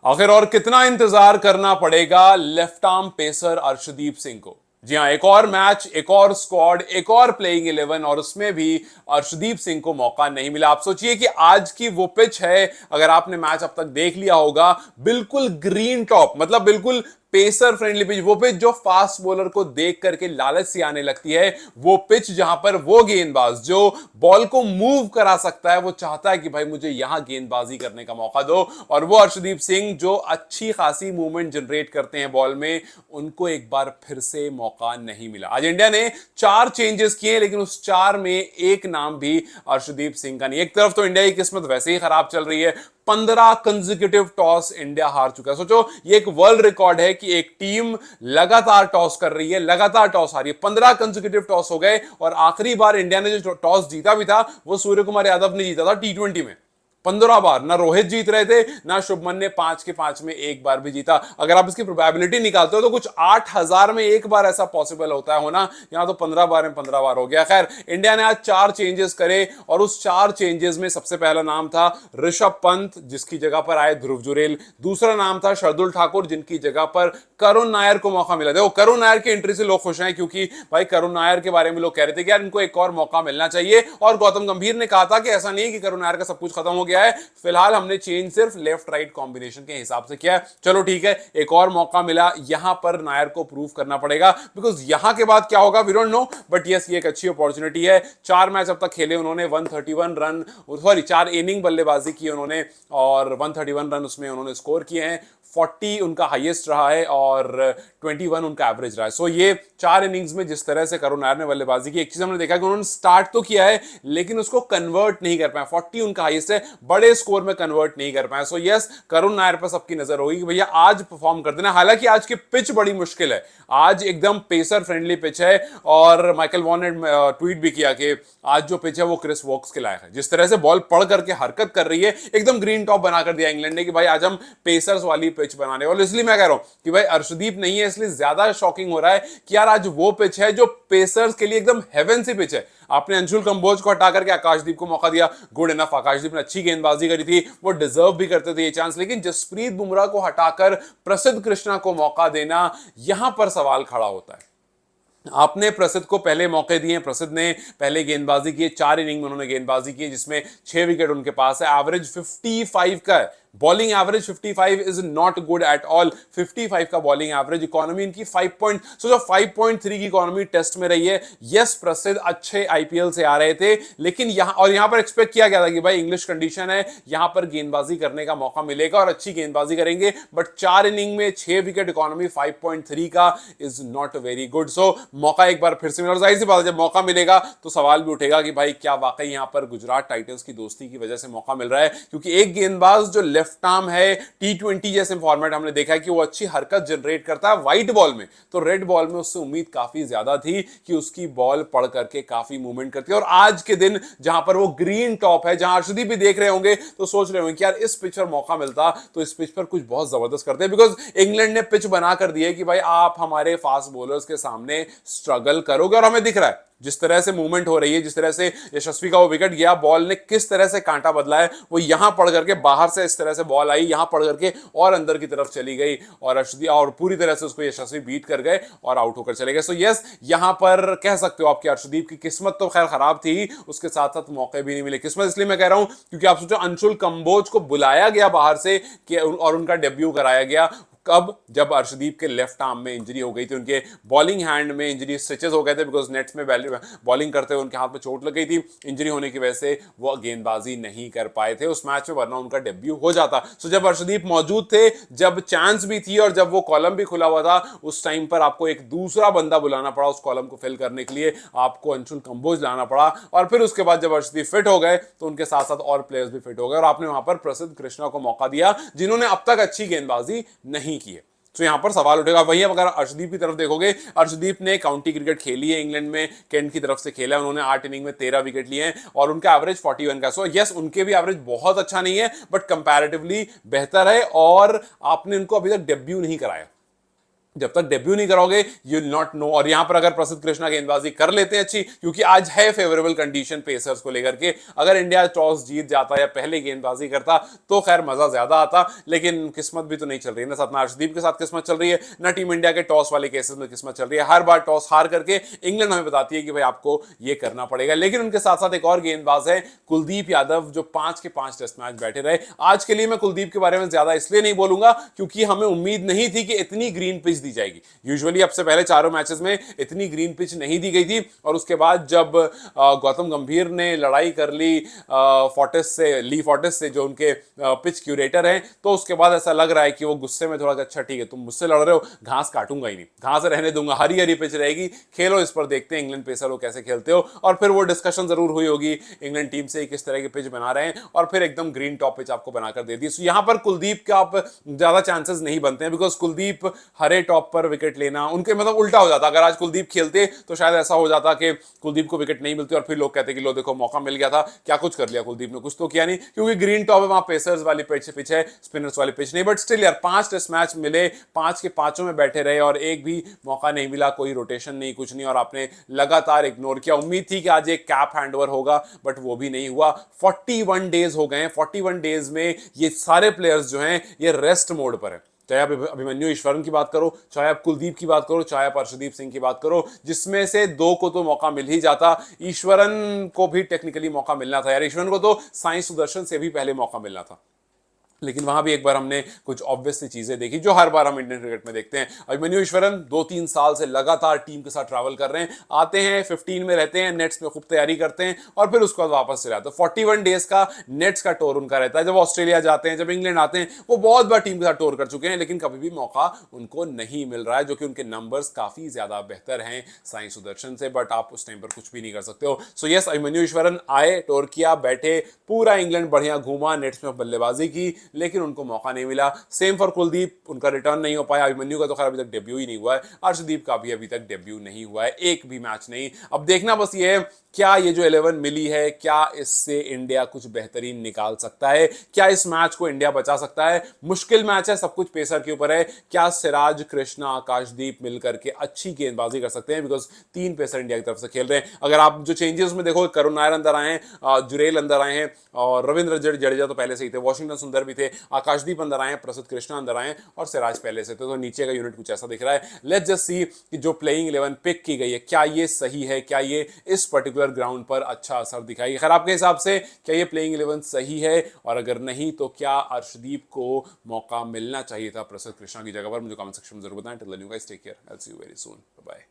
आखिर और कितना इंतजार करना पड़ेगा left arm pacer Arshdeep Singh को। जी हां, एक और मैच, एक और स्क्वाड, एक और प्लेइंग 11 और उसमें भी अर्शदीप सिंह को मौका नहीं मिला। आप सोचिए कि आज की वो पिच है, अगर आपने मैच अब तक देख लिया होगा, बिल्कुल ग्रीन टॉप, मतलब बिल्कुल पेसर फ्रेंडली पिच, वो पिच जो फास्ट बॉलर को देख करके लालच सी आने लगती है, वो पिच जहां पर वो गेंदबाज जो बॉल को मूव करा सकता है, वो चाहता है कि भाई मुझे यहां गेंदबाजी करने का मौका दो। और वो अर्शदीप सिंह जो अच्छी खासी मूवमेंट जनरेट करते हैं बॉल में, उनको एक बार फिर से मौका नहीं मिला। आज इंडिया ने 4 चेंजेस किए, लेकिन उस 4 में एक नाम भी अर्शदीप सिंह का नहीं। एक तरफ तो इंडिया की किस्मत वैसे ही खराब चल रही है, 15 कंसेक्यूटिव टॉस इंडिया हार चुका है। सोचो, ये एक वर्ल्ड रिकॉर्ड है कि एक टीम लगातार टॉस कर रही है, लगातार टॉस हारी है, 15 कंसेक्यूटिव टॉस हो गए। और आखिरी बार इंडिया ने जो टॉस जीता भी था, वो सूर्य कुमार यादव ने जीता था T20 में। 15 बार ना रोहित जीत रहे थे, ना शुभमन ने 5 के 5 में एक बार भी जीता। अगर आप इसकी प्रोबेबिलिटी निकालते हो तो कुछ 8000 में एक बार ऐसा पॉसिबल होता है होना, यहां तो 15 बार में 15 बार हो गया। खैर, इंडिया ने आज 4 चेंजेस करे और उस 4 चेंजेस में सबसे पहला नाम था ऋषभ पंत, जिसकी जगह पर आए ध्रुव जुरेल। दूसरा नाम था शार्दुल ठाकुर, जिनकी जगह पर करुण नायर को मौका मिला। देखो, करुण नायर की एंट्री से लोग खुश हैं, क्योंकि भाई करुण नायर के बारे में लोग कह रहे थे कि यार इनको एक और मौका मिलना चाहिए। और गौतम गंभीर ने कहा था कि ऐसा नहीं है कि करुण नायर का सब कुछ खत्म हो गया है, फिलहाल हमने चेंज सिर्फ लेफ्ट राइट कॉम्बिनेशन के हिसाब से किया है। चलो ठीक है, एक और मौका मिला, यहां पर नायर को प्रूव करना पड़ेगा, बिकॉज यहां के बाद क्या होगा we don't know, but yes, ये एक अच्छी अपॉर्चुनिटी है। 4 मैच अब तक खेले उन्होंने, 131 रन, सॉरी 4 इनिंग बल्लेबाजी की उन्होंने और 131 रन उसमें उन्होंने स्कोर किए हैं। 40 उनका हाईएस्ट रहा है और 21 उनका एवरेज रहा है। सो ये 4 इनिंग्स में जिस तरह से करुण नायर ने बल्लेबाजी की, एक चीज हमने देखा कि उन्होंने स्टार्ट तो किया है, लेकिन उसको कन्वर्ट नहीं कर पाए। 40 उनका हाईएस्ट है, बड़े स्कोर में कन्वर्ट नहीं कर पाए। सो यस, करुण नायर पर सबकी नजर होगी कि भैया आज परफॉर्म कर देना। हालांकि आज की पिच बड़ी मुश्किल है, आज एकदम पेसर फ्रेंडली पिच है। और माइकल वॉन ने ट्वीट भी किया कि आज जो पिच है वो क्रिस वोक्स के लायक है। जिस तरह से बॉल पढ़ करके हरकत कर रही है, एकदम ग्रीन टॉप बना कर दिया इंग्लैंड ने कि भाई आज हम पेसर्स वाली पिच बनाने। और इसलिए मैं कह रहा हूं कि भाई अर्शदीप नहीं है, इसलिए ज्यादा शॉकिंग हो रहा है कि यार आज वो पिच है जो पेसर्स के लिए एकदम हेवन सी पिच है। आपने अंशुल कंबोज को हटा करके आकाशदीप को मौका दिया, गुड इनफ, आकाशदीप ने अच्छी गेंदबाजी करी थी, वो डिजर्व भी करते थे ये चांस। लेकिन जसप्रीत बुमराह को हटाकर प्रसिद्ध कृष्णा को मौका देना, यहां पर सवाल खड़ा होता है। आपने प्रसिद्ध को पहले मौके दिए, प्रसिद्ध ने पहले गेंदबाजी की, 4 इनिंग में उन्होंने गेंदबाजी की, जिसमें 6 विकेट उनके पास है, एवरेज 55 का है। Bowling average 55 is not good at all. 55 का बॉलिंग एवरेज, इकोनॉमी इनकी 5.3 की इकोनॉमी टेस्ट में रही है। यस, प्रसिद्ध अच्छे आईपीएल से आ रहे थे, लेकिन यहां पर एक्सपेक्ट किया गया था कि भाई इंग्लिश कंडीशन है, यहां पर गेंदबाजी करने का मौका मिलेगा और अच्छी गेंदबाजी करेंगे। बट 4 इनिंग में 6 विकेट, इकोनॉमी 5.3 का इज नॉट वेरी गुड। सो मौका एक बार फिर से मिला, और जाहिर सी बात है जब मौका मिलेगा तो सवाल भी उठेगा कि भाई क्या वाकई यहां पर गुजरात टाइटंस की दोस्ती की वजह से मौका मिल रहा है। क्योंकि एक गेंदबाज जो लेफ्ट आर्म है, T20 जैसे फॉर्मेट हमने देखा है कि वो अच्छी हरकत जनरेट करता है व्हाइट बॉल में, तो रेड बॉल में उससे उम्मीद काफी ज्यादा थी कि उसकी बॉल पढ़ करके काफी मूवमेंट करती है। और आज के दिन जहां पर वो ग्रीन टॉप है, जहां अर्शदीप भी देख रहे होंगे तो सोच रहे होंगे कि यार इस पिच पर मौका मिलता तो इस पिच पर कुछ बहुत जबरदस्त करते हैं। बिकॉज इंग्लैंड ने पिच बना कर दी है कि भाई आप हमारे फास्ट बॉलर्स के सामने स्ट्रगल करोगे, और हमें दिख रहा है जिस तरह से मूवमेंट हो रही है, जिस तरह से यशस्वी का वो विकेट गया, बॉल ने किस तरह से कांटा बदला है। वो यहां पड़ करके बाहर से इस तरह से बॉल आई, यहां पड़ करके और अंदर की तरफ चली गई, और अर्शदीप और पूरी तरह से उसको यशस्वी बीट कर गए और आउट होकर चले गए। सो यस, यहां पर कह सकते हो आपकी अर्शदीप की किस्मत तो खैर खराब थी, उसके साथ साथ मौके भी नहीं मिले। किस्मत इसलिए मैं कह रहा हूं क्योंकि आप सोचो, अंशुल कंबोज को बुलाया गया बाहर से और उनका डेब्यू कराया गया कब, जब अर्शदीप के लेफ्ट आर्म में इंजरी हो गई थी, उनके बॉलिंग हैंड में इंजरी, स्ट्रेचेस हो गए थे, बिकॉज नेट्स में बॉलिंग करते हुए उनके हाथ में चोट लग गई थी। इंजरी होने की वजह से वो गेंदबाजी नहीं कर पाए थे उस मैच में, वरना उनका डेब्यू हो जाता। सो जब अर्शदीप मौजूद थे, जब चांस भी थी और जब वो कॉलम भी खुला हुआ था, उस टाइम पर आपको एक दूसरा बंदा बुलाना पड़ा उस कॉलम को फिल करने के लिए, आपको अंशुल कंबोज लाना पड़ा। और फिर उसके बाद जब अर्शदीप फिट हो गए तो उनके साथ साथ और प्लेयर्स भी फिट हो गए, और आपने वहां पर प्रसिद्ध कृष्णा को मौका दिया, जिन्होंने अब तक अच्छी गेंदबाजी नहीं की है। तो यहां पर सवाल उठेगा। वहीं अगर अर्शदीप की तरफ देखोगे, अर्शदीप ने काउंटी क्रिकेट खेली है इंग्लैंड में, केंट की तरफ से खेला है, उन्होंने 8 इनिंग में 13 विकेट लिए हैं और उनका एवरेज 41 का। सो यस, उनके भी एवरेज बहुत अच्छा नहीं है, बट कंपैरेटिवली बेहतर है, और आपने उनको अभी तक डेब्यू नहीं कराया। जब तक डेब्यू नहीं करोगे यू विल नॉट नो। और यहां पर अगर प्रसिद्ध कृष्णा गेंदबाजी कर लेते हैं अच्छी, क्योंकि आज है फेवरेबल कंडीशन पेसर्स को लेकर के, अगर इंडिया टॉस जीत जाता या पहले गेंदबाजी करता तो खैर मजा ज्यादा आता, लेकिन किस्मत भी तो नहीं चल रही है ना साथ में। अर्शदीप के साथ किस्मत चल रही है ना, टीम इंडिया के टॉस वाले केसेस में किस्मत चल रही है। हर बार टॉस हार करके इंग्लैंड हमें बताती है कि भाई आपको ये करना पड़ेगा। लेकिन उनके साथ साथ एक और गेंदबाज है कुलदीप यादव, जो 5 के 5 टेस्ट मैच बैठे रहे। आज के लिए मैं कुलदीप के बारे में ज्यादा इसलिए नहीं बोलूंगा क्योंकि हमें उम्मीद नहीं थी कि इतनी ग्रीन पिच दी जाएगी। यूजुअली अब से पहले चारों मैचेस में इतनी ग्रीन पिच नहीं दी गई थी, और उसके बाद जब गौतम गंभीर ने लड़ाई कर ली ली फॉर्टिस से जो उनके पिच क्यूरेटर हैं, तो उसके बाद ऐसा लग रहा है कि वो गुस्से में थोड़ा, अच्छा ठीक है तुम मुझसे लड़ रहे हो, घास काटूंगा ही नहीं, घास रहने दूंगा, हरी हरी पिच रहेगी, खेलो इस पर, देखते हैं इंग्लैंड पेसर वो कैसे खेलते हो। और फिर वो डिस्कशन जरूर हुई होगी इंग्लैंड टीम से किस तरह की पिच बना रहे हैं, और फिर एकदम ग्रीन टॉप पिच आपको बनाकर दे दी। सो यहां पर कुलदीप का आप ज्यादा चांसेस नहीं बनते हैं, बिकॉज कुलदीप हरे टॉप पर विकेट लेना उनके मतलब उल्टा हो जाता। अगर आज कुलदीप खेलते तो शायद ऐसा हो जाता कि कुलदीप को विकेट नहीं मिलती और फिर लोग कहते कि लो देखो मौका मिल गया था, क्या कुछ कर लिया कुलदीप ने, कुछ तो किया नहीं, क्योंकि ग्रीन टॉप है, वहां पेसर्स वाली पिच है, स्पिनर्स वाली पिच नहीं। बट स्टिल यार 5 टेस्ट मैच मिले, 5 के 5 में बैठे रहे और एक भी मौका नहीं मिला, कोई रोटेशन नहीं, कुछ नहीं, और आपने लगातार इग्नोर किया। उम्मीद थी कि आज एक कैप हैंडओवर होगा, बट वो भी नहीं हुआ। 41 डेज हो गए हैं, 41 डेज में ये सारे प्लेयर्स जो हैं ये रेस्ट मोड पर है। चाहे आप अभिमन्यु ईश्वरन की बात करो, चाहे आप कुलदीप की बात करो, चाहे आप अर्शदीप सिंह की बात करो, जिसमें से 2 को तो मौका मिल ही जाता। ईश्वरन को भी टेक्निकली मौका मिलना था यार, ईश्वरन को तो साई सुदर्शन से भी पहले मौका मिलना था, लेकिन वहां भी एक बार हमने कुछ ऑब्वियस सी चीजें देखी जो हर बार हम इंडियन क्रिकेट में देखते हैं। अभिमन्यु ईश्वरन 2-3 साल से लगातार टीम के साथ ट्रैवल कर रहे हैं, आते हैं 15 में रहते हैं, नेट्स में खूब तैयारी करते हैं और फिर उसके बाद वापस चले आते हैं। 41 डेज का नेट्स का टूर उनका रहता है। जब ऑस्ट्रेलिया जाते हैं, जब इंग्लैंड आते हैं, वो बहुत बार टीम के साथ टूर कर चुके हैं, लेकिन कभी भी मौका उनको नहीं मिल रहा है, जो कि उनके नंबर्स काफी ज्यादा बेहतर हैं साई सुदर्शन से, बट आप उस टाइम पर कुछ भी नहीं कर सकते हो। सो यस, अभिमन्यु ईश्वरन आए, टूर किया, बैठे, पूरा इंग्लैंड बढ़िया घूमा, नेट्स में बल्लेबाजी की, लेकिन उनको मौका नहीं मिला। सेम फॉर कुलदीप, उनका रिटर्न नहीं हो पाया। अभिमन्यु का तो खैर अभी तक डेब्यू ही नहीं हुआ है, अर्शदीप का भी अभी तक डेब्यू नहीं हुआ है, एक भी मैच नहीं। अब देखना बस ये है क्या ये जो 11 मिली है, क्या इससे इंडिया कुछ बेहतरीन निकाल सकता है, क्या इस मैच को इंडिया बचा सकता है। मुश्किल मैच है, सब कुछ पेसर के ऊपर है। क्या सिराज, कृष्णा, आकाशदीप मिलकर के अच्छी गेंदबाजी कर सकते हैं, बिकॉज 3 पेसर इंडिया की तरफ से खेल रहे हैं। अगर आप जो चेंजेस में देखो, करुण नायर अंदर आए हैं, जुरेल अंदर आए हैं, और रविंद्र जडेजा तो पहले से ही थे, वॉशिंगटन सुंदर भी थे, आकाशदीप अंदर आए, प्रसिद्ध कृष्णा अंदर आए, और सिराज पहले से थे, तो नीचे का यूनिट कुछ ऐसा दिख रहा है। लेट्स जस्ट सी कि जो प्लेइंग 11 पिक की गई है, क्या ये सही है, क्या ये इस पर्टिकुलर ग्राउंड पर अच्छा असर दिखाएगी। खैर आपके हिसाब से क्या ये प्लेइंग 11 सही है, और अगर नहीं तो क्या अर्शदीप को मौका मिलना चाहिए था प्रसिद्ध कृष्णा की जगह पर? मुझे कमेंट सेक्शन में जरूर बताएं। Till then you guys take care, I will see you very soon, bye bye.